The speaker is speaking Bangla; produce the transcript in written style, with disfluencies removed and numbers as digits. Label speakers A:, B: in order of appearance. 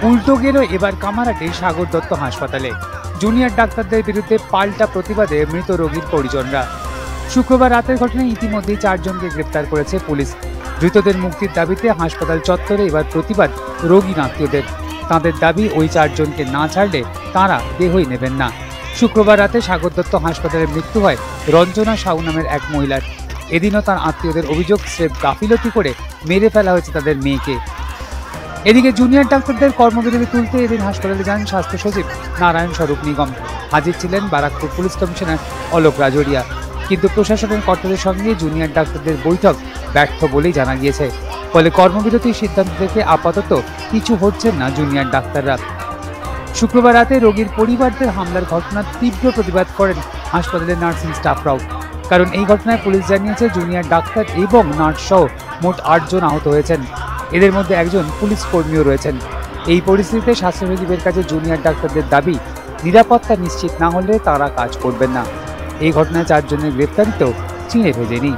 A: উল্টো গেল এবার কামারহাটে সাগর দত্ত হাসপাতালে। জুনিয়র ডাক্তারদের বিরুদ্ধে পাল্টা প্রতিবাদে মৃত রোগীর পরিজনরা। শুক্রবার রাতের ঘটনায় ইতিমধ্যেই 4 জনকে গ্রেপ্তার করেছে পুলিশ। ধৃতদের মুক্তির দাবিতে হাসপাতাল চত্বরে এবার প্রতিবাদ রোগীর আত্মীয়দের। তাঁদের দাবি ওই 4 জনকে না ছাড়লে তাঁরা দেহই নেবেন না। শুক্রবার রাতে সাগর দত্ত হাসপাতালে মৃত্যু হয় রঞ্জনা সাউ নামের এক মহিলার। এদিনও তার আত্মীয়দের অভিযোগ, স্রেফ গাফিলতি করে মেরে ফেলা হয়েছে তাদের মেয়েকে। এদিকে জুনিয়র ডাক্তারদের কর্মবিরতি তুলতে এদিন হাসপাতালে যান স্বাস্থ্য সচিব নারায়ণ স্বরূপ নিগম। হাজির ছিলেন বারাকপুর পুলিশ কমিশনার অলোক রাজোরিয়া। কিন্তু প্রশাসনের কর্তাদের সঙ্গে জুনিয়র ডাক্তারদের বৈঠক ব্যর্থ বলেই জানা গিয়েছে। ফলে কর্মবিরতির সিদ্ধান্ত থেকে আপাতত কিছু হচ্ছেন না জুনিয়র ডাক্তাররা। শুক্রবার রাতে রোগীর পরিবারদের হামলার ঘটনার তীব্র প্রতিবাদ করেন হাসপাতালের নার্সিং স্টাফরাও। কারণ এই ঘটনায় পুলিশ জানিয়েছে জুনিয়র ডাক্তার এবং নার্স সহ মোট 8 জন আহত হয়েছেন। এদের মধ্যে একজন পুলিশ কর্মীও রয়েছেন। এই পরিস্থিতিতে স্বাস্থ্য সচিবের কাছে জুনিয়র ডাক্তারদের দাবি, নিরাপত্তা নিশ্চিত না হলে তারা কাজ করবেন না। এই ঘটনায় 4 জনের গ্রেপ্তারিতেও চিঁড়ে ভেজেনি।